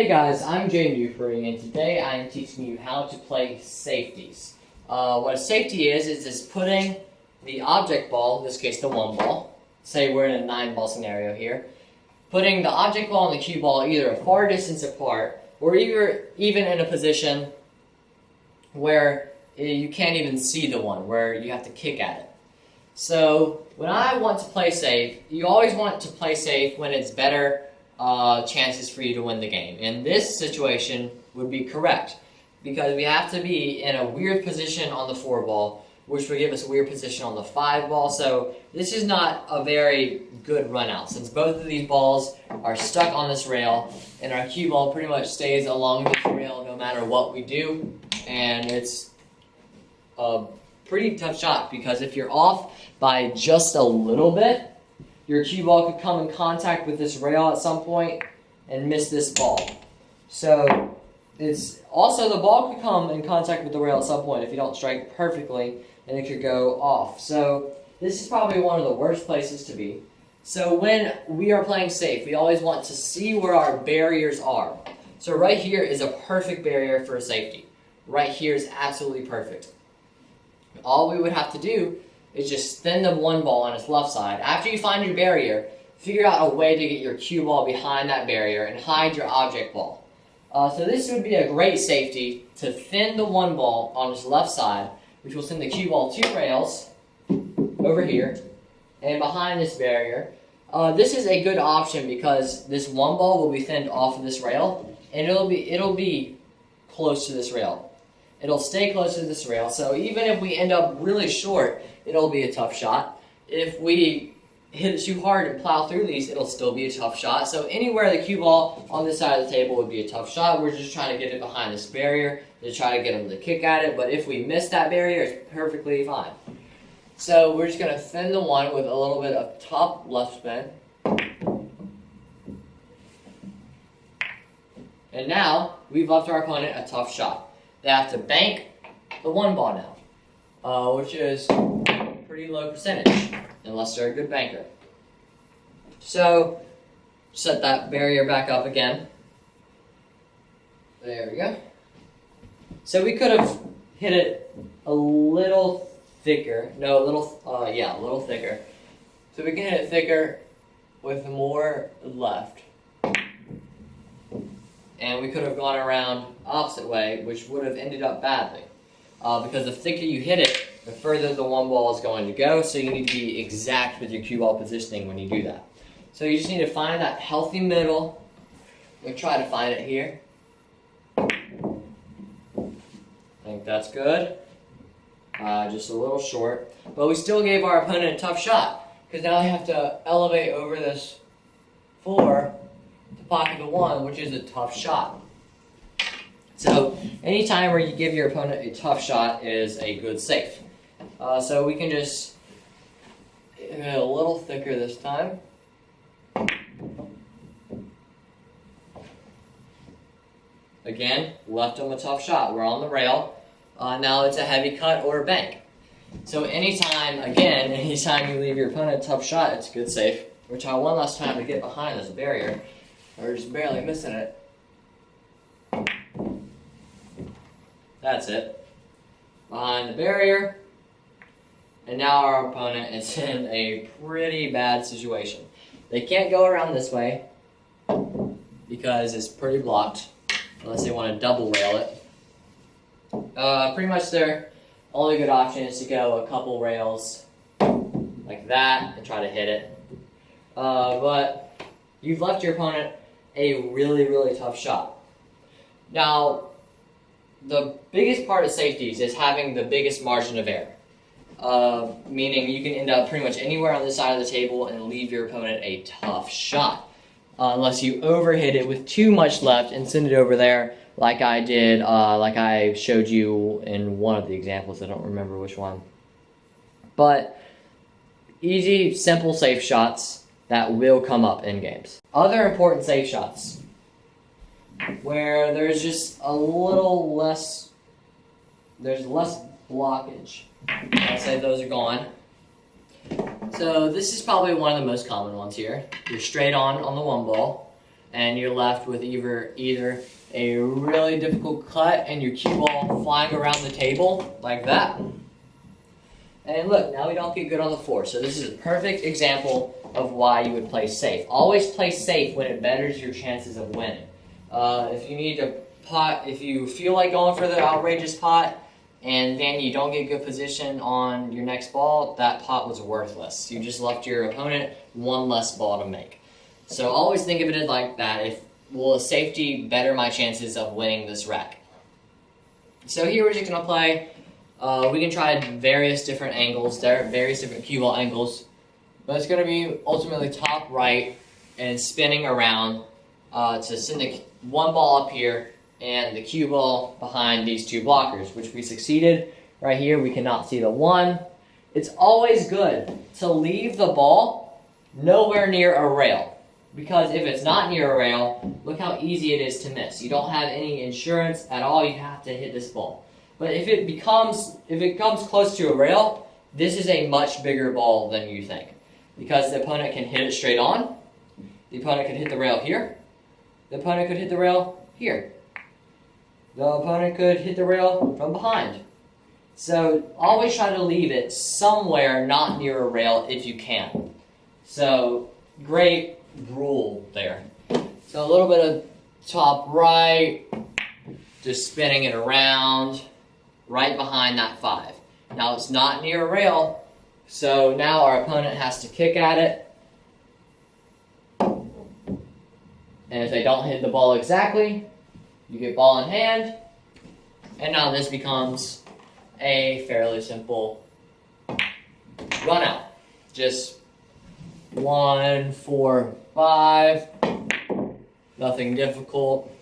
Hey guys, I'm Dupree, and today I am teaching you how to play safeties. What a safety is putting the object ball, in this case the 1 ball, say we're in a 9 ball scenario here, putting the object ball and the cue ball either a far distance apart, or even in a position where you can't even see the one, where you have to kick at it. So when I want to play safe, you always want to play safe when it's better chances for you to win the game. And this situation would be correct, because we have to be in a weird position on the 4 ball, which would give us a weird position on the 5 ball. So this is not a very good run out, since both of these balls are stuck on this rail, and our cue ball pretty much stays along this rail no matter what we do. And it's a pretty tough shot, because if you're off by just a little bit, your cue ball could come in contact with this rail at some point and miss this ball. So it's also, the ball could come in contact with the rail at some point if you don't strike it perfectly, and it could go off. So this is probably one of the worst places to be. So when we are playing safe, we always want to see where our barriers are. So right here is a perfect barrier for a safety. Right here is absolutely perfect. All we would have to do is just spin the 1 ball on its left side. After you find your barrier, figure out a way to get your cue ball behind that barrier and hide your object ball. So this would be a great safety to thin the 1 ball on its left side, which will send the cue ball 2 rails over here and behind this barrier. This is a good option because this 1 ball will be thinned off of this rail, and it'll be close to this rail. It'll stay close to this rail, so even if we end up really short, it'll be a tough shot. If we hit it too hard and plow through these, it'll still be a tough shot. So anywhere the cue ball on this side of the table would be a tough shot. We're just trying to get it behind this barrier to try to get them to kick at it, but if we miss that barrier, it's perfectly fine. So we're just going to thin the 1 with a little bit of top left spin. And now, we've left our opponent a tough shot. They have to bank the 1 ball now, which is a pretty low percentage, unless they're a good banker. So, set that barrier back up again. There we go. So we could have hit it a little thicker. No, a little thicker. So we can hit it thicker with more left. And we could have gone around opposite way, which would have ended up badly. Because the thicker you hit it, the further the 1 ball is going to go, so you need to be exact with your cue ball positioning when you do that. So you just need to find that healthy middle. We'll try to find it here. I think that's good. Just a little short. But we still gave our opponent a tough shot, because now they have to elevate over this 4 to pocket the 1, which is a tough shot. So anytime where you give your opponent a tough shot is a good safe. So we can just hit it a little thicker this time. Again, left them a tough shot. We're on the rail. Now it's a heavy cut or a bank. So anytime you leave your opponent a tough shot, it's a good safe. We'll try one last time to get behind this barrier. We're just barely missing it. That's it. Behind the barrier. And now our opponent is in a pretty bad situation. They can't go around this way because it's pretty blocked, unless they want to double rail it. Pretty much their only good option is to go a couple rails like that and try to hit it. But you've left your opponent a really, really tough shot. Now, the biggest part of safeties is having the biggest margin of error. Meaning you can end up pretty much anywhere on this side of the table and leave your opponent a tough shot. Unless you overhit it with too much left and send it over there like I did, like I showed you in one of the examples. I don't remember which one. But easy, simple safe shots that will come up in games. Other important safe shots where there's just a little less, there's less blockage. I'd say those are gone. So this is probably one of the most common ones here. You're straight on the 1 ball. and you're left with either a really difficult cut and your cue ball flying around the table like that. And look, now we don't get good on the floor. So this is a perfect example of why you would play safe. Always play safe when it betters your chances of winning. If you need to pot, if you feel like going for the outrageous pot and then you don't get good position on your next ball, that pot was worthless. You just left your opponent one less ball to make. So always think of it like that. Will a safety better my chances of winning this rack? So here we're just going to play. We can try various different angles there, various different cue ball angles. But it's going to be ultimately top right and spinning around to send the one ball up here and the cue ball behind these two blockers, which we succeeded. Right here, we cannot see the one. It's always good to leave the ball nowhere near a rail. Because if it's not near a rail, look how easy it is to miss. You don't have any insurance at all. You have to hit this ball. But if it comes close to a rail, this is a much bigger ball than you think. Because the opponent can hit it straight on. The opponent could hit the rail here. The opponent could hit the rail here. The opponent could hit the rail from behind. So always try to leave it somewhere not near a rail if you can. So great rule there. So a little bit of top right, just spinning it around right behind that 5. Now it's not near a rail, so now our opponent has to kick at it. And if they don't hit the ball exactly, you get ball in hand. And now this becomes a fairly simple run out. Just 1, 4, 5. Nothing difficult.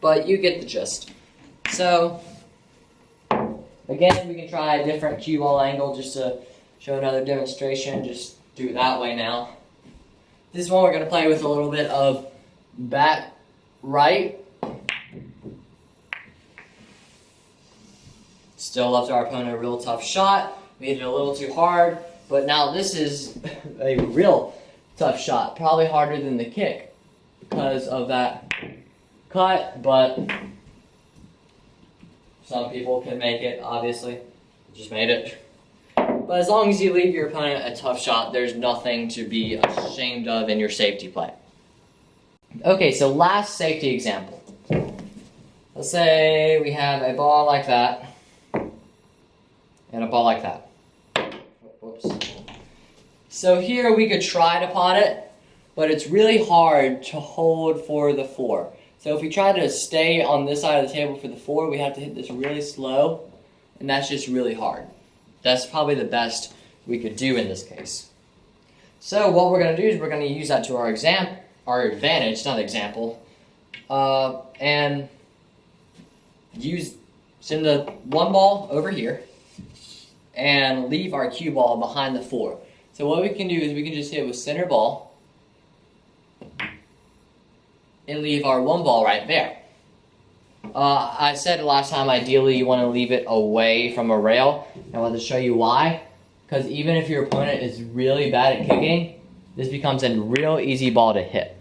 But you get the gist. So, again, we can try a different cue ball angle just to show another demonstration. Just do it that way now. This one we're going to play with a little bit of back right. Still left our opponent a real tough shot. We hit it a little too hard. But now this is a real tough shot. Probably harder than the kick because of that cut. But some people can make it, obviously. Just made it. But as long as you leave your opponent a tough shot, there's nothing to be ashamed of in your safety play. Okay, so last safety example. Let's say we have a ball like that and a ball like that. Whoops. So here we could try to pot it, but it's really hard to hold for the 4. So if we try to stay on this side of the table for the 4, we have to hit this really slow, and that's just really hard. That's probably the best we could do in this case. So what we're going to do is we're going to use that to our advantage, not example, and send the one ball over here and leave our cue ball behind the 4. So what we can do is we can just hit with center ball and leave our one ball right there. I said last time, ideally you want to leave it away from a rail. I want to show you why. Because even if your opponent is really bad at kicking, this becomes a real easy ball to hit.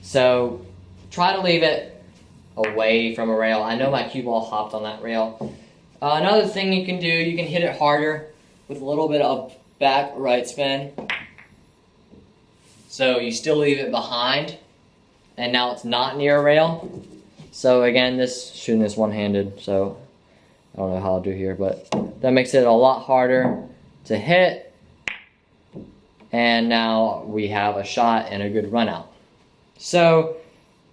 So try to leave it away from a rail. I know my cue ball hopped on that rail. Another thing you can do, you can hit it harder with a little bit of back right spin. So you still leave it behind, and now it's not near a rail. So again, shooting this one-handed, so I don't know how I'll do here, but that makes it a lot harder to hit. And now we have a shot and a good run out. So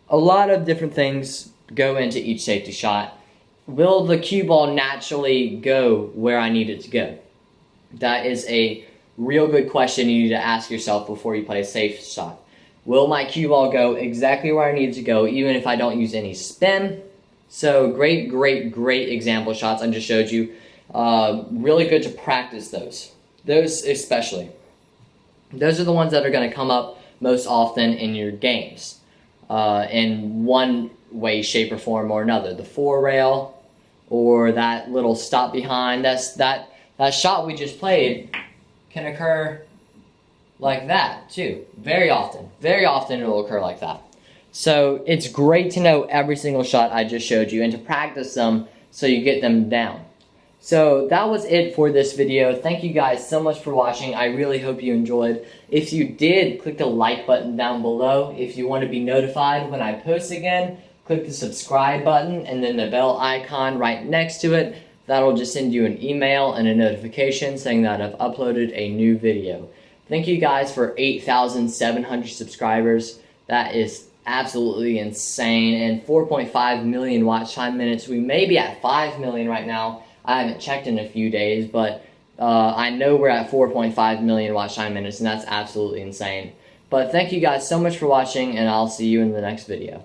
a lot of different things go into each safety shot. Will the cue ball naturally go where I need it to go? That is a real good question you need to ask yourself before you play a safe shot. Will my cue ball go exactly where I need it to go, even if I don't use any spin? So great example shots I just showed you. Really good to practice those. Those especially. Those are the ones that are going to come up most often in your games. In one way, shape, or form or another. The 4 rail, or that little stop behind. That shot we just played can occur like that too. Very often it will occur like that. So it's great to know every single shot I just showed you and to practice them so you get them down. So that was it for this video. Thank you guys so much for watching. I really hope you enjoyed. If you did, click the like button down below. If you want to be notified when I post again, click the subscribe button and then the bell icon right next to it. That'll just send you an email and a notification saying that I've uploaded a new video. Thank you guys for 8,700 subscribers. That is absolutely insane. And 4.5 million watch time minutes. We may be at 5 million right now. I haven't checked in a few days, but I know we're at 4.5 million watch time minutes, and that's absolutely insane. But thank you guys so much for watching, and I'll see you in the next video.